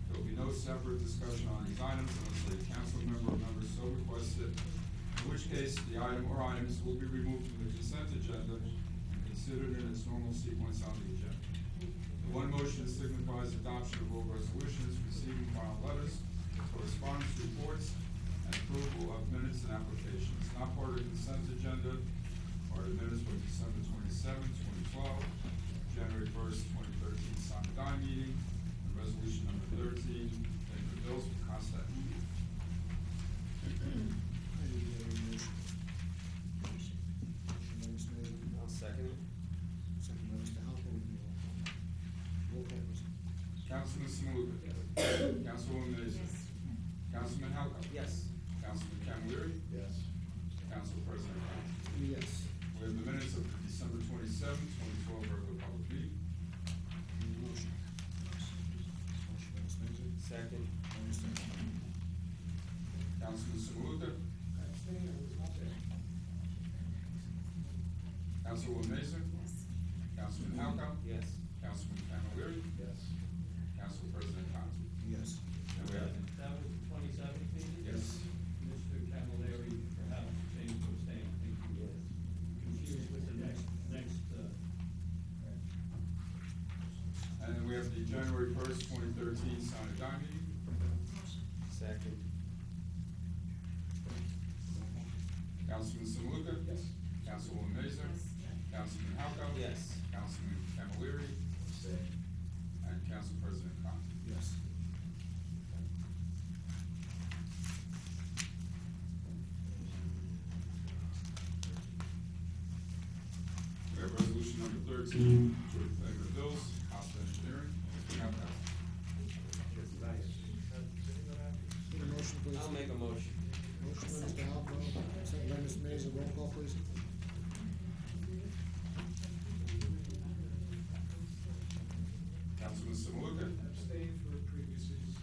There will be no separate discussion on these items unless a council member or members so requested, in which case the item or items will be removed from the consent agenda and considered in its normal sequence on the agenda. The one motion signifies adoption of all resolutions, receiving final letters, correspondence reports, and approval of minutes and applications. Not part of the consent agenda are minutes for December 27, 2012, January 1st, 2013, Sonic Dime meeting, and resolution number 13, payment of bills for Constat meeting. I'll second it. Second by Mr. Halper. Roll call, please. Councilman Smoot. Councilwoman Mason. Councilman Halka. Yes. Councilman Camilleri. Yes. Council President Thomas. Yes. We have the minutes of the December 27, 2012 regular public meeting. Motion. Motion by Ms. Mason. Second. By Mr. Halper. Councilman Simonuka. Councilwoman Mason. Councilman Halka. Yes. Councilman Camilleri. Yes. Council President Thomas. Yes. And we have, That was the 27th meeting? yes, Mr. Camilleri, perhaps changed to abstain. I think he was confused with the next. and then we have the January 1st, 2013 Sonic Dime meeting. Second. Councilman Simonuka. Yes. Councilwoman Mason. Councilman Halka. Yes. Councilman Camilleri. And Council President Thomas. Yes. We have resolution number 13, to payment of bills, Costa Engineering. Now passed. Need a motion, please? I'll make a motion. Motion by Mr. Halper, second by Ms. Mason. Roll call, please. Councilman Simonuka. Abstain for previous reasons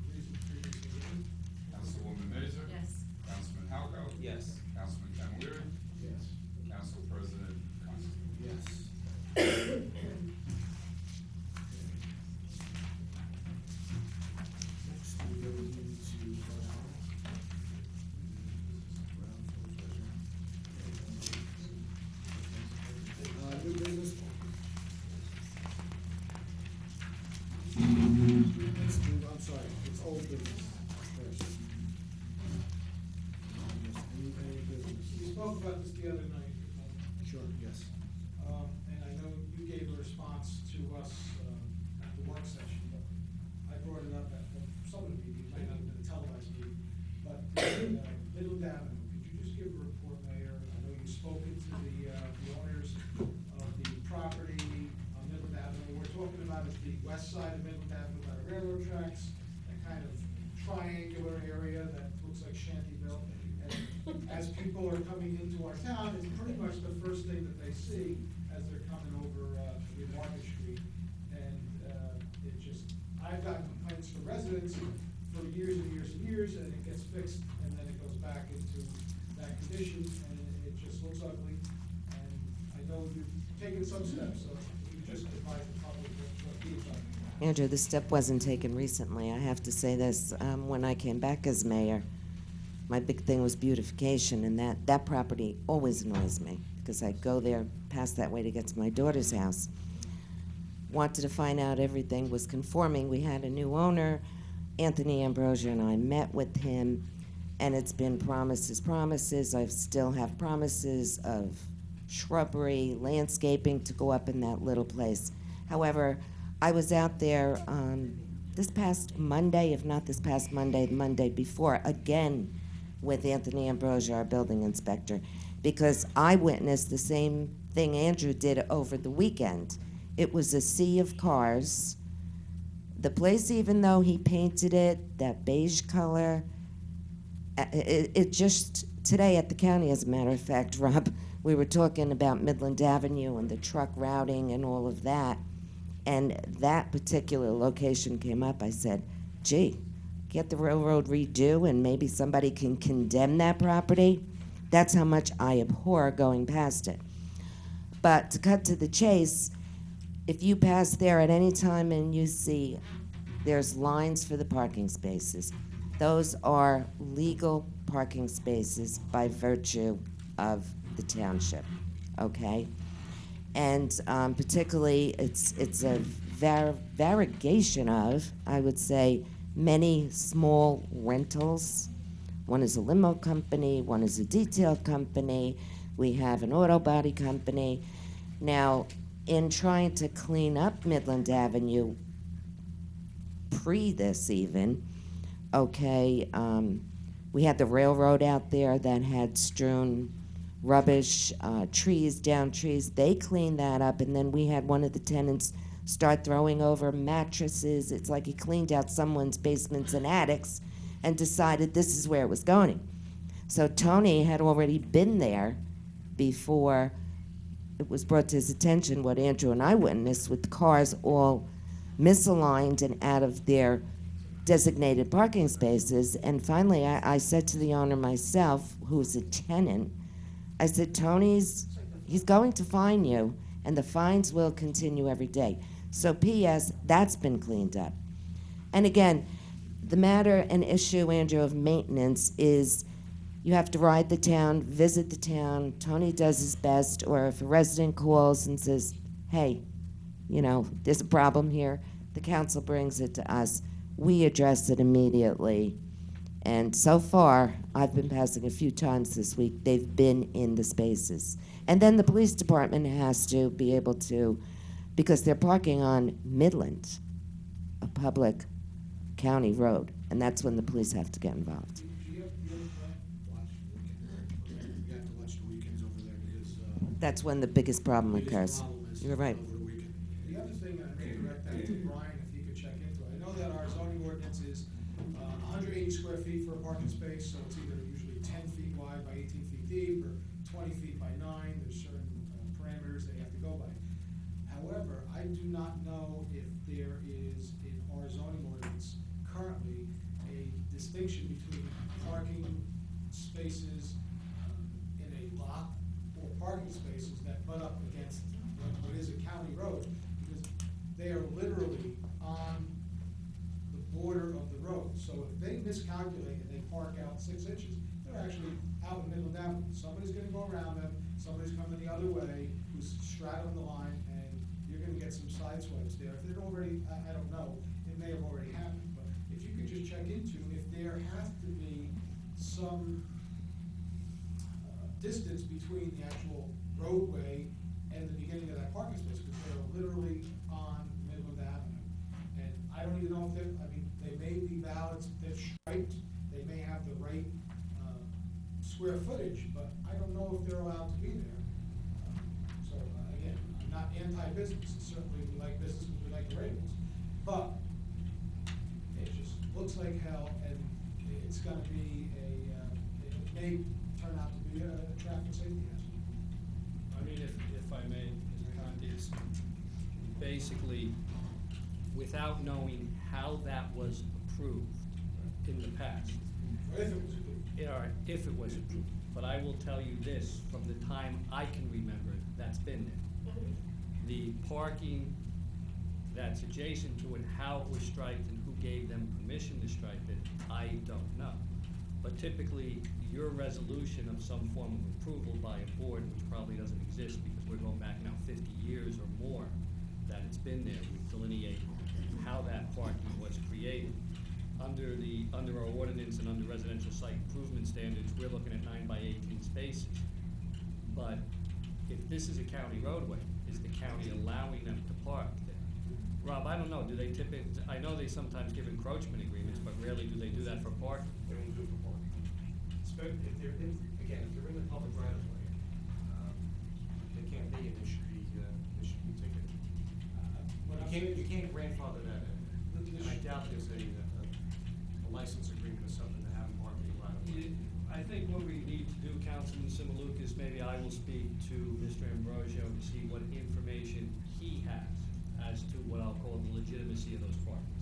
previously given. Councilwoman Mason. Yes. Councilman Halka. Yes. Councilman Camilleri. Yes. Council President Thomas. Yes. Next, we go into new business. Let's do, I'm sorry, it's old business first. Any business? We spoke about this the other night, Sure, yes. and I know you gave a response to us at the work session, but I brought it up at some of the meetings, may not have been a televised meeting, but Midland Avenue, could you just give a report, Mayor? I know you've spoken to the owners of the property on Midland Avenue. We're talking about is the west side of Midland Avenue, by the railroad tracks, that kind of triangular area that looks like Shantyville. And as people are coming into our town, it's pretty much the first thing that they see as they're coming over the Market Street. And it just, I've gotten complaints from residents for years and years and years, and it gets fixed, and then it goes back into that condition, and it just looks ugly. And I know you've taken some steps, so you just advise the public what he's done. Andrew, the step wasn't taken recently. I have to say this. When I came back as mayor, my big thing was beautification, and that property always annoys me because I go there, pass that way to get to my daughter's house. Wanted to find out everything was conforming. We had a new owner, Anthony Ambrosia, and I met with him, and it's been promises. I still have promises of shrubbery, landscaping to go up in that little place. However, I was out there this past Monday, if not this past Monday, the Monday before, again with Anthony Ambrosia, our building inspector, because I witnessed the same thing Andrew did over the weekend. It was a sea of cars. The place, even though he painted it, that beige color, it just, today at the county, as a matter of fact, Rob, we were talking about Midland Avenue and the truck routing and all of that, and that particular location came up. I said, gee, get the railroad redo and maybe somebody can condemn that property. That's how much I abhor going past it. But to cut to the chase, if you pass there at any time and you see there's lines for the parking spaces, those are legal parking spaces by virtue of the township, okay? And particularly, it's a variegation of, I would say, many small rentals. One is a limo company, one is a detail company. We have an auto body company. Now, in trying to clean up Midland Avenue pre this even, okay, we had the railroad out there that had strewn rubbish, down trees. They cleaned that up, and then we had one of the tenants start throwing over mattresses. It's like he cleaned out someone's basements and attics and decided this is where it was going. So Tony had already been there before it was brought to his attention what Andrew and I witnessed, with the cars all misaligned and out of their designated parking spaces. And finally, I said to the owner myself, who's a tenant, I said, Tony's, he's going to fine you, and the fines will continue every day. So P.S., that's been cleaned up. And again, the matter and issue, Andrew, of maintenance is you have to ride the town, visit the town. Tony does his best, or if a resident calls and says, hey, you know, there's a problem here, the council brings it to us. We address it immediately. And so far, I've been passing a few times this week, they've been in the spaces. And then the police department has to be able to, because they're parking on Midland, a public county road, and that's when the police have to get involved. You have to watch the weekends over there because That's when the biggest problem biggest occurs. problem is You're right. over the weekend. The other thing, I may direct that to Brian, if he could check into it. I know that our zoning ordinance is 180 square feet for a parking space, so it's either usually 10 feet wide by 18 feet deep, or 20 feet by 9. There's certain parameters they have to go by. However, I do not know if there is in our zoning ordinance currently a distinction between parking spaces in a lot or parking spaces that butt up against what is a county road, because they are literally on the border of the road. So if they miscalculate and they park out 6 inches, they're actually out in Midland Avenue. Somebody's gonna go around them, somebody's coming the other way, who's straddling the line, and you're gonna get some side swipes there. If they're already, I don't know, it may have already happened, but if you could just check into if there has to be some distance between the actual roadway and the beginning of that parking space, because they're literally on Midland Avenue. And I don't even know if they're, I mean, they may be valid, they're striped, they may have the right square footage, but I don't know if they're allowed to be there. So again, I'm not anti-business, certainly we like business because we like the rails, but it just looks like hell, and it's gonna be it may turn out to be a traffic safety hazard. I mean, if I may, Mr. Conti, it's basically, without knowing how that was approved in the past. Or if it was approved. All right, if it was approved. But I will tell you this, from the time I can remember, that's been there. The parking that's adjacent to it, how it was striped and who gave them permission to stripe it, I don't know. But typically, your resolution of some form of approval by a board, which probably doesn't exist because we're going back now 50 years or more that it's been there, we delineate how that parking was created. Under our ordinance and under residential site improvement standards, we're looking at 9 by 18 spaces. But if this is a county roadway, is the county allowing them to park there? Rob, I don't know, do they typically, I know they sometimes give encroachment agreements, but rarely do they do that for parking. They don't do it for parking. If they're in, again, if they're in the public right of way, they can't be, and they should be ticketed. You can't grandfather that in. And I doubt there's a license agreement or something to have them park in the right of way. I think what we need to do, Councilman Simalukas, maybe I will speak to Mr. Ambrosio to see what information he has as to what I'll call the legitimacy of those parking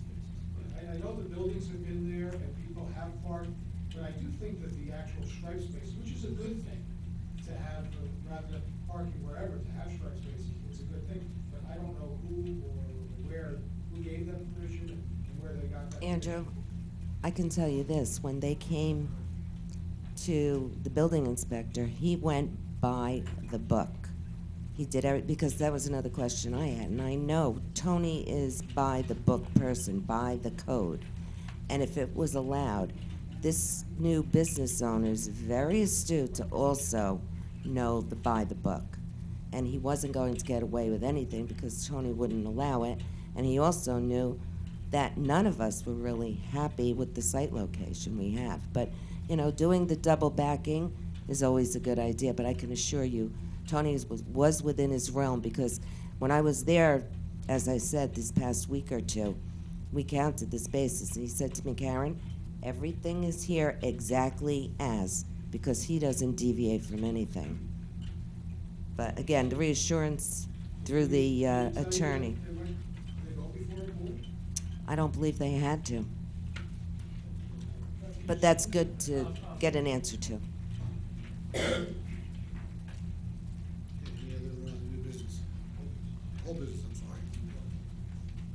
spaces. I know the buildings have been there and people have parked, but I do think that the actual stripe space, which is a good thing, to have, rather than parking wherever, to have stripe spaces is a good thing. But I don't know who or where, who gave them permission and where they got that. Andrew, I can tell you this, when they came to the building inspector, he went by the book. He did because that was another question I had, and I know Tony is by the book person, by the code. And if it was allowed, this new business owner is very astute to also know by the book. And he wasn't going to get away with anything because Tony wouldn't allow it. And he also knew that none of us were really happy with the site location we have. But, you know, doing the double backing is always a good idea, but I can assure you, Tony was within his realm, because when I was there, as I said, this past week or two, we counted the spaces, and he said to me, Karen, everything is here exactly as, because he doesn't deviate from anything. But again, the reassurance through the attorney. I don't believe they had to. But that's good to get an answer to. Any other new business? Old business, I'm sorry.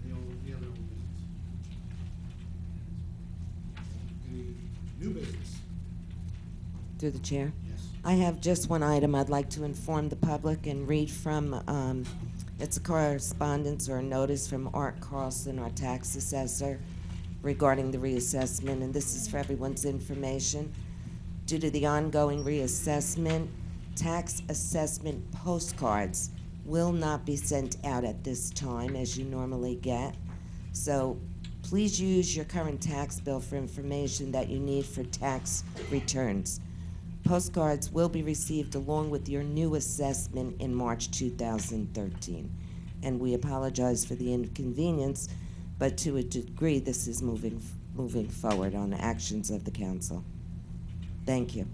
Any other old business? Any new business? Through the chair? Yes. I have just one item I'd like to inform the public and read from, it's a correspondence or a notice from Art Carlson, our tax assessor, regarding the reassessment, and this is for everyone's information. Due to the ongoing reassessment, tax assessment postcards will not be sent out at this time as you normally get. So please use your current tax bill for information that you need for tax returns. Postcards will be received along with your new assessment in March 2013. And we apologize for the inconvenience, but to a degree, this is moving forward on the actions of the council. Thank you.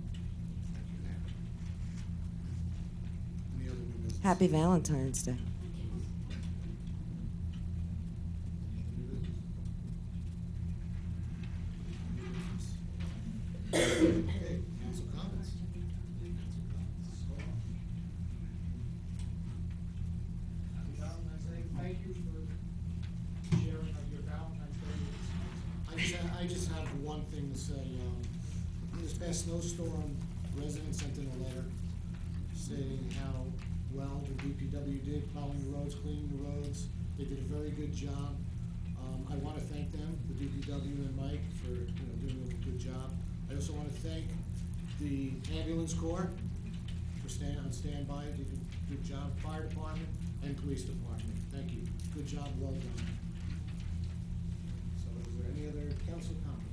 Any other new business? Happy Valentine's Day. Okay, council comments. Thank you for sharing of your Valentine's Day. I just have one thing to say. In this past snowstorm, residents sent in a letter saying how well the DPW did plowing the roads, cleaning the roads. They did a very good job. I want to thank them, the DPW and Mike, for doing a good job. I also want to thank the ambulance corps for staying on standby, did a good job. Fire department and police department. Thank you. Good job, well done. So is there any other council comments?